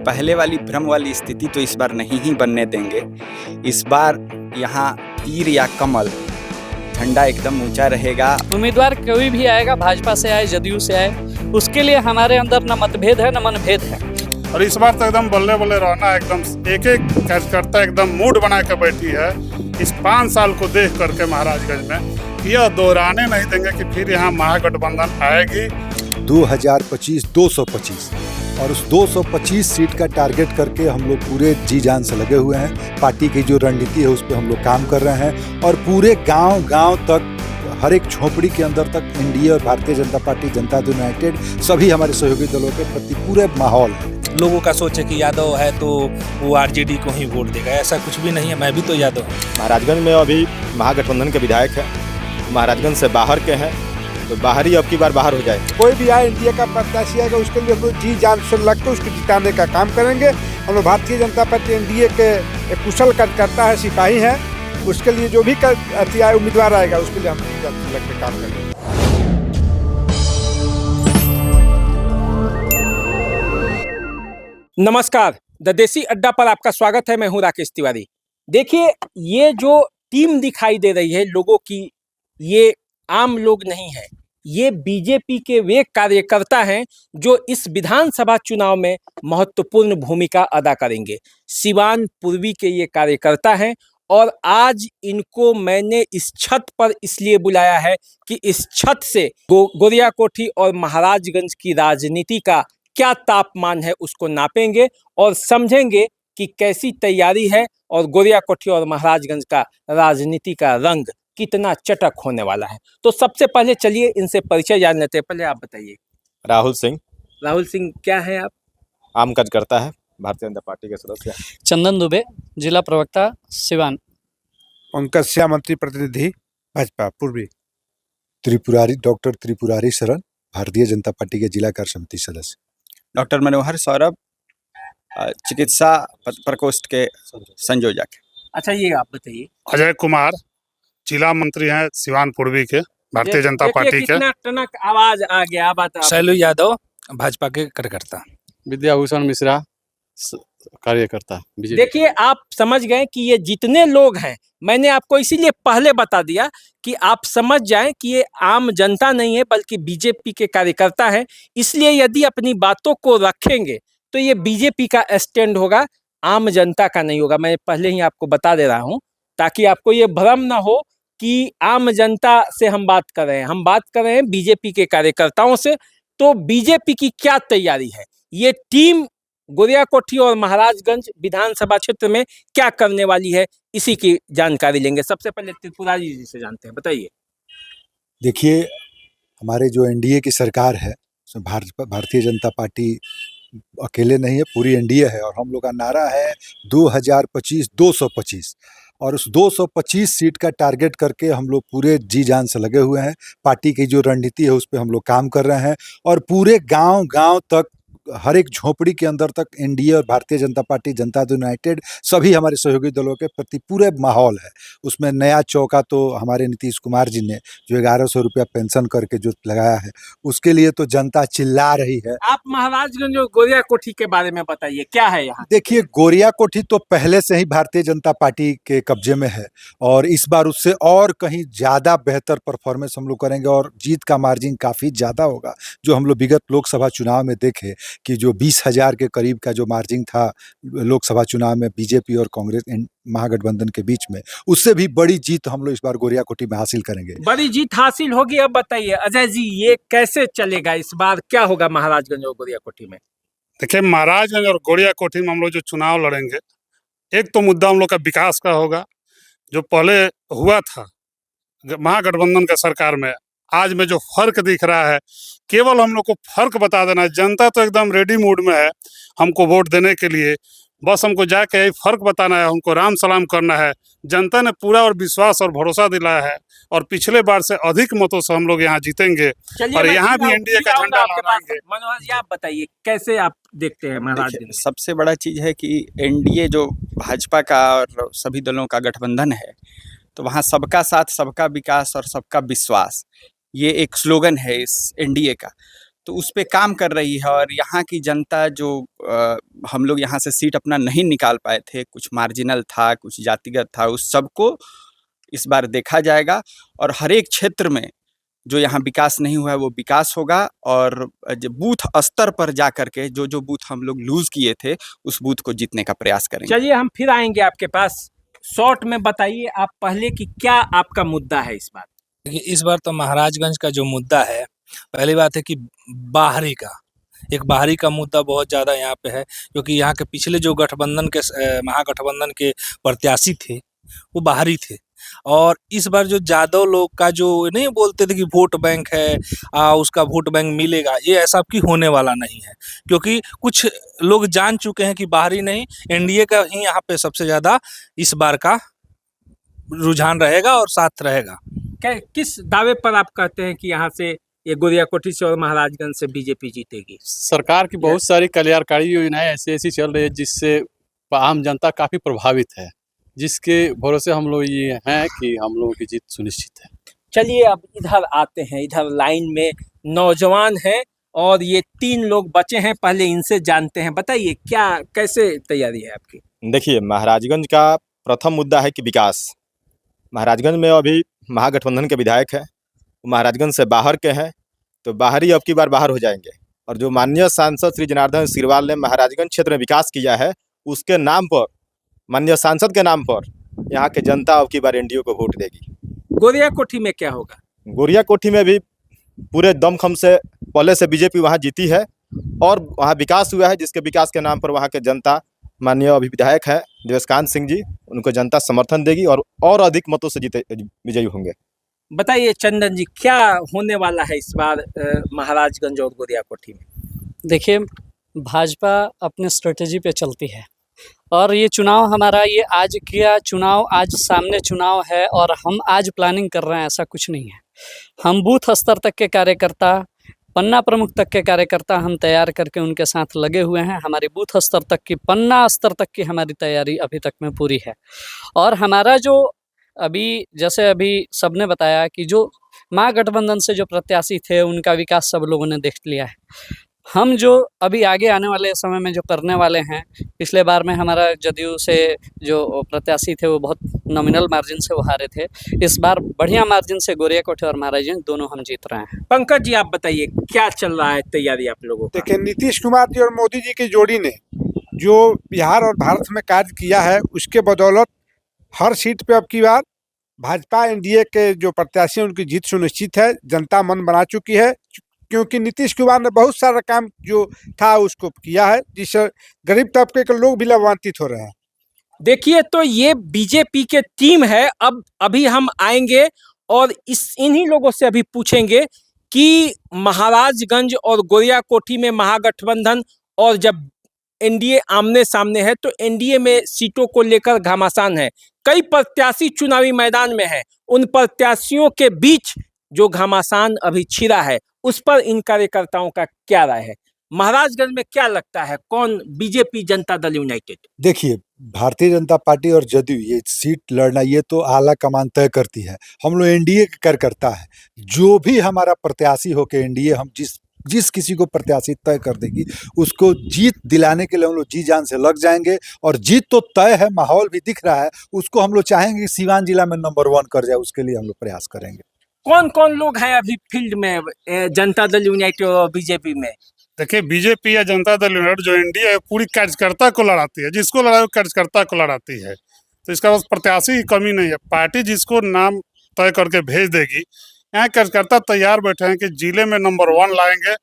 पहले वाली भ्रम वाली स्थिति तो इस बार नहीं ही बनने देंगे। इस बार यहाँ तीर या कमल, झंडा एकदम ऊंचा रहेगा। उम्मीदवार कोई भी आएगा, भाजपा से आए, जदयू से आए, उसके लिए हमारे अंदर न मतभेद है न मनभेद है। और इस बार तो एकदम बल्ले बल्ले रहना, एकदम एक एक कार्यकर्ता एकदम मूड बना के बैठी है इस 5 साल को देख करके महाराजगंज में। यह दोहराने नहीं देंगे कि फिर यहाँ महागठबंधन आएगी। 2025 225 और उस 225 सीट का टारगेट करके हम लोग पूरे जी जान से लगे हुए हैं। पार्टी की जो रणनीति है उस पर हम लोग काम कर रहे हैं और पूरे गांव तक, हर एक झोपड़ी के अंदर तक एनडीए और भारतीय जनता पार्टी, जनता दल यूनाइटेड, सभी हमारे सहयोगी दलों के प्रति पूरे माहौल है। लोगों का सोच है कि यादव है तो वो आरजेडी को ही वोट देगा, ऐसा कुछ भी नहीं है। मैं भी तो यादव हूँ। महाराजगंज में अभी महागठबंधन के विधायक हैं, महाराजगंज से बाहर के हैं, तो बाहर ही अब की बार बाहर हो जाए। कोई भी आए इंडिया का प्रत्याशी आएगा, उसके लिए हम लोग जी जान से लग के उसको जिताने का काम करेंगे। हम लोग भारतीय जनता पार्टी एनडीए के एक कुशल कार्यकर्ता है, सिपाही हैं। उसके लिए जो भी उम्मीदवार आएगा उसके लिए हम जी जान से लग के काम करेंगे। नमस्कार, द देसी अड्डा पर आपका स्वागत है। मैं हूं राकेश तिवारी। देखिए, ये जो टीम दिखाई दे रही है लोगों की, ये आम लोग नहीं है। ये बीजेपी के वे कार्यकर्ता हैं जो इस विधानसभा चुनाव में महत्वपूर्ण भूमिका अदा करेंगे। सिवान पूर्वी के ये कार्यकर्ता हैं और आज इनको मैंने इस छत पर इसलिए बुलाया है कि इस छत से गोरियाकोठी और महाराजगंज की राजनीति का क्या तापमान है उसको नापेंगे और समझेंगे कि कैसी तैयारी है और गोरियाकोठी और महाराजगंज का राजनीति का रंग कितना चटक होने वाला है। तो सबसे पहले चलिए इनसे परिचय जान लेते हैं। पहले आप बताइए। राहुल सिंह। राहुल सिंह क्या है आप? आम कार्यकर्ता है, भारतीय जनता पार्टी के सदस्य। चंदन दुबे, जिला प्रवक्ता, सिवान। पंकज श्याम, मंत्री प्रतिनिधि, भाजपा पूर्वी। त्रिपुरारी, डॉक्टर त्रिपुरारी शरण, भारतीय जनता पार्टी के जिला कार्य समिति सदस्य। डॉक्टर मनोहर सौरभ, चिकित्सा प्रकोष्ठ के संयोजक। अच्छा, ये आप बताइए। अजय कुमार, जिला मंत्री हैं सिवान पूर्वी के, भारतीय जनता पार्टी के। कितना टनक आवाज आ गया, बात। शैलू यादव, भाजपा के कार्यकर्ता। विद्याभूषण मिश्रा, कार्यकर्ता। देखिए, आप समझ गए कि ये जितने लोग हैं, मैंने आपको इसीलिए पहले बता दिया कि आप समझ जाएं कि ये आम जनता नहीं है बल्कि बीजेपी के कार्यकर्ता हैं। इसलिए यदि अपनी बातों को रखेंगे तो ये बीजेपी का स्टैंड होगा, आम जनता का नहीं होगा। मैं पहले ही आपको बता दे रहा हूं ताकि आपको ये भ्रम ना हो कि आम जनता से हम बात कर रहे हैं। हम बात कर रहे हैं बीजेपी के कार्यकर्ताओं से। तो बीजेपी की क्या तैयारी है, ये टीम गोरियाकोठी और महाराजगंज विधानसभा क्षेत्र में क्या करने वाली है, इसी की जानकारी लेंगे। सबसे पहले त्रिपुरारी जी से जानते हैं, बताइए। देखिए, हमारे जो एनडीए की सरकार है उसमें भारतीय जनता पार्टी अकेले नहीं है, पूरी एनडीए है और हम लोग का नारा है 2025 225 और उस 225 सीट का टारगेट करके हम लोग पूरे जी जान से लगे हुए हैं। पार्टी की जो रणनीति है उस पर हम लोग काम कर रहे हैं और पूरे गांव तक, हर एक झोपड़ी के अंदर तक एनडीए और भारतीय जनता पार्टी, जनता दल यूनाइटेड, सभी हमारे सहयोगी दलों के प्रति पूरे माहौल है। उसमें नया चौका तो हमारे नीतीश कुमार जी ने जो 1100 रुपया पेंशन करके जो लगाया है, उसके लिए तो जनता चिल्ला रही है। आप महाराजगंज और गोरियाकोठी के बारे में बताइए, क्या है यहाँ? देखिए, गोरियाकोठी तो पहले से ही भारतीय जनता पार्टी के कब्जे में है और इस बार उससे और कहीं ज़्यादा बेहतर परफॉर्मेंस हम लोग करेंगे और जीत का मार्जिन काफ़ी ज़्यादा होगा। जो हम लोग विगत लोकसभा चुनाव में देखे कि जो 20,000 के करीब का जो मार्जिन था लोकसभा चुनाव में बीजेपी और कांग्रेस महागठबंधन के बीच में, उससे भी बड़ी जीत हम लोग इस बार गोरियाकोठी में हासिल करेंगे। बड़ी जीत हासिल होगी। अब बताइए अजय जी, ये कैसे चलेगा, इस बार क्या होगा महाराजगंज और गोरियाकोठी में? देखिए, महाराजगंज और गोरियाकोठी में हम लोग जो चुनाव लड़ेंगे, एक तो मुद्दा हम लोग का विकास का होगा। जो पहले हुआ था महागठबंधन के सरकार में, आज में जो फर्क दिख रहा है, केवल हम लोग को फर्क बता देना है। जनता तो एकदम रेडी मूड में है हमको वोट देने के लिए। बस हमको जाके यही फर्क बताना है, हमको राम सलाम करना है। जनता ने पूरा और विश्वास और भरोसा दिलाया है और पिछले बार से अधिक मतों से हम लोग यहाँ जीतेंगे और यहाँ भी एनडीए का झंडा लहराएंगे। मनोहर जी, आप बताइए कैसे आप देखते हैं महाराजगंज? सबसे बड़ा चीज है कि एनडीए जो भाजपा का और सभी दलों का गठबंधन है, तो वहाँ सबका साथ, सबका विकास और सबका विश्वास, ये एक स्लोगन है इस एनडीए का। तो उस पे काम कर रही है। और यहाँ की जनता जो हम लोग यहाँ से सीट अपना नहीं निकाल पाए थे, कुछ मार्जिनल था, कुछ जातिगत था, उस सबको इस बार देखा जाएगा। और हर एक क्षेत्र में जो यहाँ विकास नहीं हुआ है वो विकास होगा। और जो बूथ स्तर पर जा करके जो बूथ हम लोग लूज किए थे उस बूथ को जीतने का प्रयास करेंगे। चलिए हम फिर आएंगे आपके पास। शॉर्ट में बताइए आप पहले कि क्या आपका मुद्दा है इस बार। देखिए, इस बार तो महाराजगंज का जो मुद्दा है, पहली बात है कि बाहरी का मुद्दा बहुत ज़्यादा यहाँ पे है, क्योंकि यहाँ के पिछले जो महागठबंधन के प्रत्याशी थे वो बाहरी थे। और इस बार जो यादव लोग का जो नहीं बोलते थे कि वोट बैंक है, उसका वोट बैंक मिलेगा, ये ऐसा कि होने वाला नहीं है, क्योंकि कुछ लोग जान चुके हैं कि बाहरी नहीं, एनडीए का ही यहाँ पे सबसे ज़्यादा इस बार का रुझान रहेगा और साथ रहेगा। किस दावे पर आप कहते हैं कि यहाँ से ये गोरियाकोठी से और महाराजगंज से बीजेपी जीतेगी? सरकार की बहुत सारी कल्याणकारी योजनाएं ऐसी चल रही है जिससे आम जनता काफ़ी प्रभावित है, जिसके भरोसे हम लोग ये हैं कि हम लोगों की जीत सुनिश्चित है। चलिए अब इधर आते हैं। इधर लाइन में नौजवान हैं और ये 3 लोग बचे हैं, पहले इनसे जानते हैं। बताइए क्या कैसे तैयारी है आपकी? देखिए, महाराजगंज का प्रथम मुद्दा है कि विकास। महाराजगंज में अभी महागठबंधन के विधायक हैं, महाराजगंज से बाहर के हैं, तो बाहरी अब की बार बाहर हो जाएंगे। और जो माननीय सांसद श्री जनार्दन सिरवाल ने महाराजगंज क्षेत्र में विकास किया है, उसके नाम पर, माननीय सांसद के नाम पर यहाँ के जनता अब की बार एनडीए को वोट देगी। गोरियाकोठी में क्या होगा? गोरियाकोठी में भी पूरे दमखम से पहले से बीजेपी वहाँ जीती है और वहाँ विकास हुआ है, जिसके विकास के नाम पर वहाँ के जनता, माननीय अभी विधायक है देवस्कांत सिंह जी, उनको जनता समर्थन देगी और अधिक मतों से विजयी होंगे। बताइए चंदन जी, क्या होने वाला है इस बार महाराजगंज और गोरियाकोठी में? देखिए, भाजपा अपने स्ट्रेटेजी पे चलती है और ये चुनाव हमारा, ये आज किया चुनाव, आज सामने चुनाव है और हम आज प्लानिंग कर रहे हैं, ऐसा कुछ नहीं है। हम बूथ स्तर तक के कार्यकर्ता, पन्ना प्रमुख तक के कार्यकर्ता हम तैयार करके उनके साथ लगे हुए हैं। हमारी बूथ स्तर तक की, पन्ना स्तर तक की हमारी तैयारी अभी तक में पूरी है। और हमारा जो जैसे अभी सबने बताया कि जो महागठबंधन से जो प्रत्याशी थे उनका विकास सब लोगों ने देख लिया है। हम जो अभी आगे आने वाले समय में जो करने वाले हैं, पिछले बार में हमारा जदयू से जो प्रत्याशी थे वो बहुत नॉमिनल मार्जिन से वो हारे थे। इस बार बढ़िया मार्जिन से गोरियाकोठी और महाराजगंज दोनों हम जीत रहे हैं। पंकज जी आप बताइए क्या चल रहा है तैयारी आप लोगों का? देखिए, नीतीश कुमार जी और मोदी जी की जोड़ी ने जो बिहार और भारत में कार्य किया है, उसके बदौलत हर सीट पे अब की बार भाजपा एनडीए के जो प्रत्याशी हैं उनकी जीत सुनिश्चित है। जनता मन बना चुकी है, क्योंकि नीतीश कुमार ने बहुत सारा काम जो था उसको किया है, जिससे गरीब तबके के लोग भी लाभान्वित हो रहे हैं। देखिए, तो ये बीजेपी के टीम है। अब अभी हम आएंगे और इन्हीं लोगों से अभी पूछेंगे कि महाराजगंज और गोरियाकोठी में महागठबंधन और जब एनडीए आमने सामने है तो एनडीए में सीटों को लेकर घमासान है। कई प्रत्याशी चुनावी मैदान में हैं, उन प्रत्याशियों के बीच जो घमासान अभी छिड़ा है उस पर इन कार्यकर्ताओं का क्या राय है? महाराजगंज में क्या लगता है, कौन बीजेपी जनता दल यूनाइटेड? देखिए, भारतीय जनता पार्टी और जदयू ये सीट लड़ना ये तो आला कमान तय करती है। हम लोग एनडीए के कार्यकर्ता है, जो भी हमारा प्रत्याशी हो के एनडीए हम जिस किसी को प्रत्याशी तय कर देगी उसको जीत दिलाने के लिए हम लोग जी जान से लग जाएंगे। और जीत तो तय है, माहौल भी दिख रहा है, उसको हम लोग चाहेंगे कि सीवान जिला में नंबर 1 कर जाए, उसके लिए हम लोग प्रयास करेंगे। कौन कौन लोग हैं अभी फील्ड में जनता दल यूनाइटेड और बीजेपी में? देखिए, बीजेपी या जनता दल यूनाइटेड जो एनडीए है पूरी कार्यकर्ता को लड़ाती है, जिसको लड़ाए कार्यकर्ता को लड़ाती है, तो इसका बस प्रत्याशी की कमी नहीं है। पार्टी जिसको नाम तय करके भेज देगी, यहाँ कार्यकर्ता तैयार बैठे हैं कि जिले में नंबर 1 लाएंगे,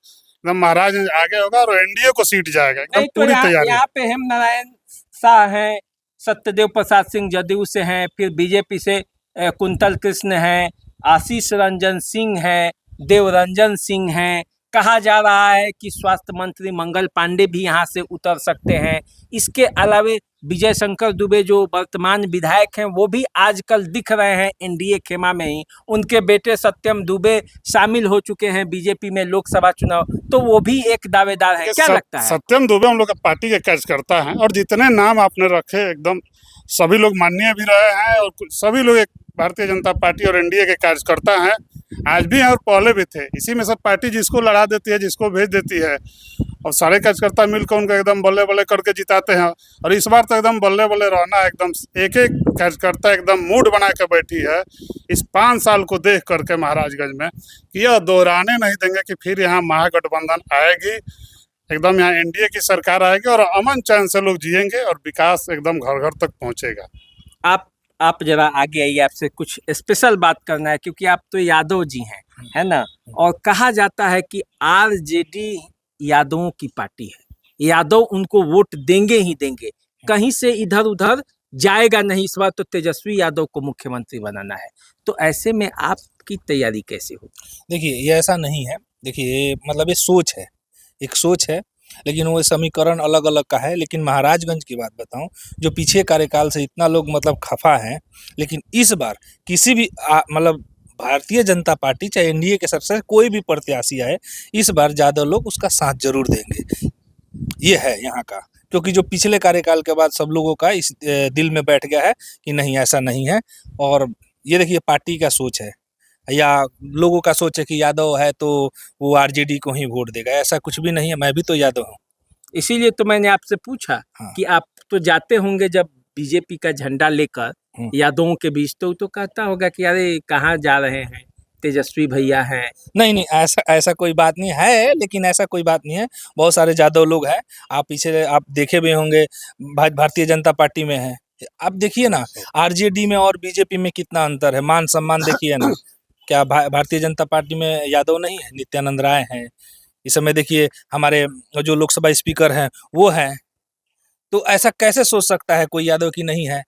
महाराज आगे होगा और एनडीए को सीट जाएगा, एकदम पूरी तैयारी। यहाँ पे हेम नारायण शाह हैं, सत्यदेव प्रसाद सिंह जदयू से हैं, फिर बीजेपी से कुंतल कृष्ण हैं, आशीष रंजन सिंह हैं, देवरंजन सिंह हैं। कहा जा रहा है कि स्वास्थ्य मंत्री मंगल पांडे भी यहाँ से उतर सकते हैं। इसके अलावे विजय शंकर दुबे जो वर्तमान विधायक हैं वो भी आजकल दिख रहे हैं एनडीए खेमा में ही। उनके बेटे सत्यम दुबे शामिल हो चुके हैं बीजेपी में लोकसभा चुनाव, तो वो भी एक दावेदार है। क्या लगता है? सत्यम दुबे हम लोग का पार्टी के कार्यकर्ता हैं और जितने नाम आपने रखे एकदम सभी लोग माननीय भी रहे हैं और सभी लोग एक भारतीय जनता पार्टी और एनडीए के कार्यकर्ता हैं। आज भी हैं और पहले भी थे। इसी में सब पार्टी जिसको लड़ा देती है, जिसको भेज देती है, और सारे कार्यकर्ता मिलकर उनको एकदम बल्ले बल्ले करके जिताते हैं। और इस बार तो एकदम बल्ले बल्ले रहना है, एकदम एक एक कार्यकर्ता एकदम मूड बना के बैठी है इस 5 साल को देख करके महाराजगंज में, कि यह दोहराने नहीं देंगे कि फिर यहाँ महागठबंधन आएगी, एकदम यहाँ एनडीए की सरकार आएगी और अमन चैन से लोग जिएंगे और विकास एकदम घर घर तक पहुँचेगा। आप जरा आगे आइए, आपसे कुछ स्पेशल बात करना है, क्योंकि आप तो यादव जी हैं, है ना। और कहा जाता है कि आरजेडी यादवों की पार्टी है, यादव उनको वोट देंगे ही देंगे, कहीं से इधर उधर जाएगा नहीं। इस बार तो तेजस्वी यादव को मुख्यमंत्री बनाना है, तो ऐसे में आपकी तैयारी कैसे हो? देखिए, ये ऐसा नहीं है। देखिए, मतलब ये सोच है, एक सोच है, लेकिन वो समीकरण अलग अलग का है। लेकिन महाराजगंज की बात बताऊं, जो पीछे कार्यकाल से इतना लोग मतलब खफा हैं, लेकिन इस बार किसी भी मतलब भारतीय जनता पार्टी चाहे एनडीए के सबसे कोई भी प्रत्याशी आए, इस बार ज़्यादा लोग उसका साथ जरूर देंगे। ये है यहाँ का, क्योंकि जो पिछले कार्यकाल के बाद सब लोगों का इस दिल में बैठ गया है कि नहीं, ऐसा नहीं है। और ये देखिए, पार्टी का सोच है या लोगों का सोच है कि यादव है तो वो आरजेडी को ही वोट देगा, ऐसा कुछ भी नहीं है। मैं भी तो यादव हूँ, इसीलिए तो मैंने आपसे पूछा हाँ। कि आप तो जाते होंगे जब बीजेपी का झंडा लेकर यादवों के बीच, तो कहता होगा कि अरे कहाँ जा रहे हैं, तेजस्वी भैया हैं। नहीं, ऐसा कोई बात नहीं है, लेकिन ऐसा कोई बात नहीं है। बहुत सारे यादव लोग हैं, आप पीछे आप देखे भी होंगे, भारतीय जनता पार्टी में है। आप देखिए ना, आरजेडी में और बीजेपी में कितना अंतर है, मान सम्मान देखिए ना। क्या भारतीय जनता पार्टी में यादव नहीं है? नित्यानंद राय हैं, इस समय देखिए हमारे जो लोकसभा स्पीकर हैं वो हैं। तो ऐसा कैसे सोच सकता है कोई यादव की नहीं है?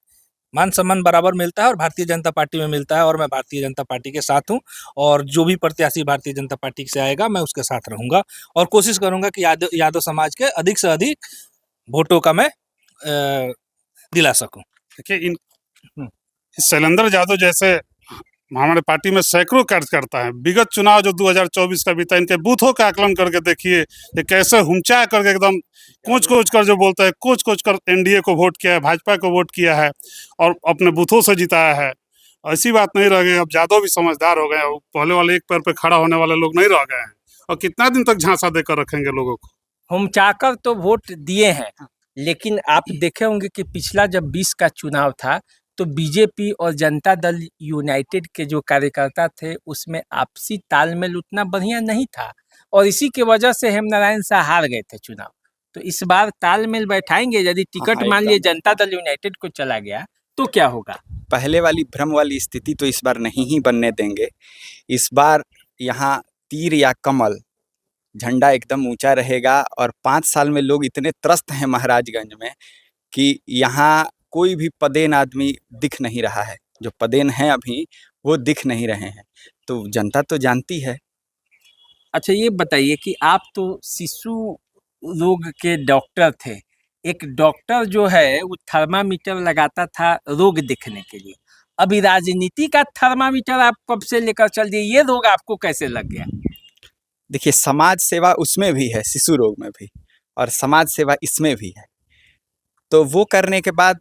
मान सम्मान बराबर मिलता है और भारतीय जनता पार्टी में मिलता है, और मैं भारतीय जनता पार्टी के साथ हूँ। और जो भी प्रत्याशी भारतीय जनता पार्टी से आएगा, मैं उसके साथ रहूँगा और कोशिश करूँगा कि यादव समाज के अधिक से अधिक वोटों का मैं दिला सकूँ। देखिए, इन शैलेंद्र यादव जैसे हमारे पार्टी में सैकड़ों कार्यकर्ता हैं। विगत चुनाव जो 2024 का बीता, इनके बूथों का आकलन करके देखिए, ये कैसे हुमचा करके एकदम कोच कर जो बोलता है, कोच कर एनडीए को वोट किया है, भाजपा को वोट किया है और अपने बूथों से जिताया है। ऐसी बात नहीं रह गई, अब यादव भी समझदार हो गए हैं, पहले वाले एक पैर पे खड़ा होने वाले लोग नहीं रह गए हैं। और कितना दिन तक झांसा देकर रखेंगे लोगों को? हुमचाकर तो वोट दिए हैं, लेकिन आप देखे होंगे कि पिछला जब 20 का चुनाव था, तो बीजेपी और जनता दल यूनाइटेड के जो कार्यकर्ता थे, उसमें आपसी तालमेल उतना बढ़िया नहीं था, और इसी की वजह से हेमनारायण शाह हार गए थे चुनाव। तो इस बार तालमेल बैठाएंगे, यदि टिकट मान लिए जनता दल यूनाइटेड को चला गया तो क्या होगा? पहले वाली भ्रम वाली स्थिति तो इस बार नहीं ही बनने देंगे। इस बार यहाँ तीर या कमल, झंडा एकदम ऊंचा रहेगा। और 5 साल में लोग इतने त्रस्त हैं महाराजगंज में कि यहाँ कोई भी पदेन आदमी दिख नहीं रहा है। जो पदेन हैं अभी वो दिख नहीं रहे हैं, तो जनता तो जानती है। अच्छा, ये बताइए कि आप तो शिशु रोग के डॉक्टर थे। एक डॉक्टर जो है वो थर्मामीटर लगाता था रोग देखने के लिए, अभी राजनीति का थर्मामीटर आप कब से लेकर चल दिए? ये रोग आपको कैसे लग गया? देखिए, समाज सेवा उसमें भी है, शिशु रोग में भी, और समाज सेवा इसमें भी है। तो वो करने के बाद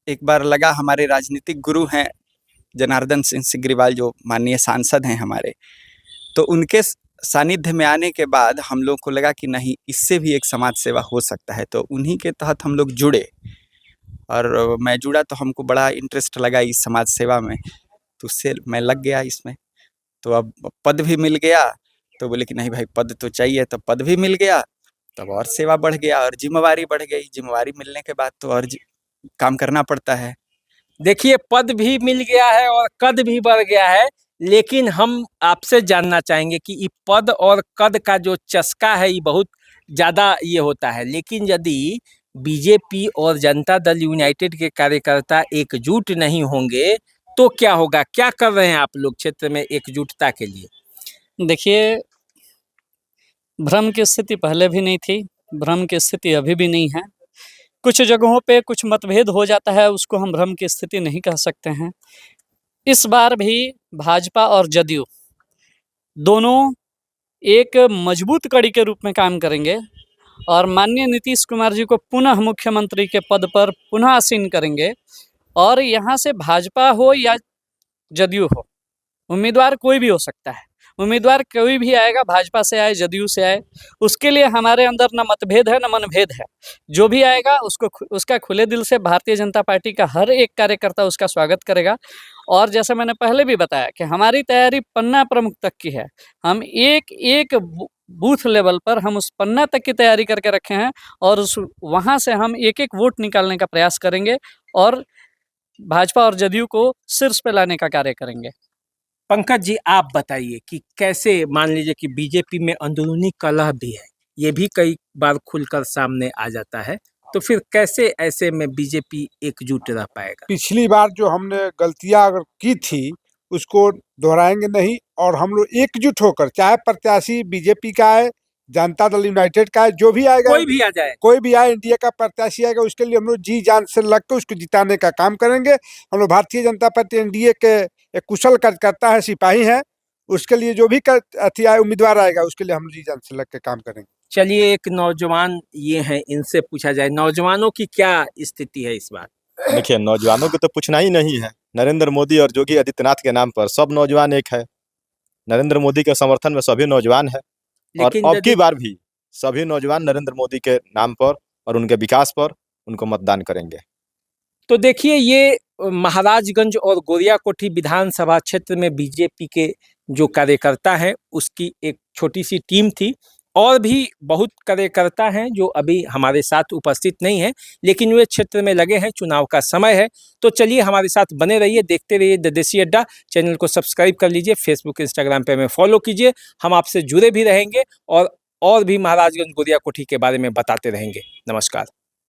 एक बार लगा, हमारे राजनीतिक गुरु हैं जनार्दन सिंह सिग्रीवाल, जो माननीय सांसद हैं हमारे, तो उनके सानिध्य में आने के बाद हम लोग को लगा कि नहीं, इससे भी एक समाज सेवा हो सकता है। तो उन्हीं के तहत हम लोग जुड़े, और मैं जुड़ा तो हमको बड़ा इंटरेस्ट लगा इस समाज सेवा में, तो उससे मैं लग गया इसमें। तो अब पद भी मिल गया, तो बोले कि नहीं भाई, पद तो चाहिए, तो पद भी मिल गया, तब और सेवा बढ़ गया और जिम्मेवारी बढ़ गई। जिम्मेवारी मिलने के बाद तो और काम करना पड़ता है। देखिए, पद भी मिल गया है और कद भी बढ़ गया है, लेकिन हम आपसे जानना चाहेंगे कि ये पद और कद का जो चस्का है ये बहुत ज़्यादा ये होता है। लेकिन यदि बीजेपी और जनता दल यूनाइटेड के कार्यकर्ता एकजुट नहीं होंगे तो क्या होगा? क्या कर रहे हैं आप लोग क्षेत्र में एकजुटता के लिए? देखिए, भ्रम की स्थिति पहले भी नहीं थी, भ्रम की स्थिति अभी भी नहीं है। कुछ जगहों पे कुछ मतभेद हो जाता है, उसको हम भ्रम की स्थिति नहीं कह सकते हैं। इस बार भी भाजपा और जदयू दोनों एक मजबूत कड़ी के रूप में काम करेंगे और माननीय नीतीश कुमार जी को पुनः मुख्यमंत्री के पद पर पुनः आसीन करेंगे। और यहाँ से भाजपा हो या जदयू हो, उम्मीदवार कोई भी हो सकता है, उम्मीदवार कोई भी आएगा, भाजपा से आए, जदयू से आए, उसके लिए हमारे अंदर न मतभेद है न मनभेद है। जो भी आएगा उसका खुले दिल से भारतीय जनता पार्टी का हर एक कार्यकर्ता उसका स्वागत करेगा। और जैसे मैंने पहले भी बताया कि हमारी तैयारी पन्ना प्रमुख तक की है। हम एक बूथ लेवल पर हम उस पन्ना तक की तैयारी करके रखे हैं और वहाँ से हम एक वोट निकालने का प्रयास करेंगे और भाजपा और जदयू को शीर्ष पे लाने का कार्य करेंगे। पंकज जी, आप बताइए कि कैसे, मान लीजिए कि बीजेपी में अंदरूनी कलह भी है, ये भी कई बार खुलकर सामने आ जाता है, तो फिर कैसे ऐसे में बीजेपी एकजुट रह पाएगा? पिछली बार जो हमने गलतियां अगर की थी उसको दोहराएंगे नहीं और हम लोग एकजुट होकर, चाहे प्रत्याशी बीजेपी का है, जनता दल यूनाइटेड का है, जो भी आएगा, कोई भी आ जाए, कोई भी आए, इंडिया का प्रत्याशी आएगा, उसके लिए हम लोग जी जान से लग कर उसको जिताने का काम करेंगे। हम लोग भारतीय जनता पार्टी एनडीए के एक कुशल कार्यकर्ता है, सिपाही हैं, उसके लिए जो भी उम्मीदवार आएगा उसके लिए हम जी जान से लग के काम करेंगे। चलिए, एक नौजवान ये हैं, इनसे पूछा जाए, नौजवानों की क्या स्थिति है इस बार? देखिए, नौजवानों को तो पूछना ही नहीं है। नरेंद्र मोदी और योगी आदित्यनाथ के नाम पर सब नौजवान एक है। नरेंद्र मोदी के समर्थन में सभी नौजवान है और लेकिन अब यदि की बार भी सभी नौजवान नरेंद्र मोदी के नाम पर और उनके विकास पर उनको मतदान करेंगे। तो देखिए, ये महाराजगंज और गोरियाकोठी विधानसभा क्षेत्र में बीजेपी के जो कार्यकर्ता हैं उसकी एक छोटी सी टीम थी और भी बहुत कार्यकर्ता हैं जो अभी हमारे साथ उपस्थित नहीं हैं, लेकिन वे क्षेत्र में लगे हैं, चुनाव का समय है। तो चलिए, हमारे साथ बने रहिए, देखते रहिए द देसी अड्डा। चैनल को सब्सक्राइब कर लीजिए, फेसबुक इंस्टाग्राम पे हमें फॉलो कीजिए। हम आपसे जुड़े भी रहेंगे और भी महाराजगंज गोरियाकोठी के बारे में बताते रहेंगे। नमस्कार।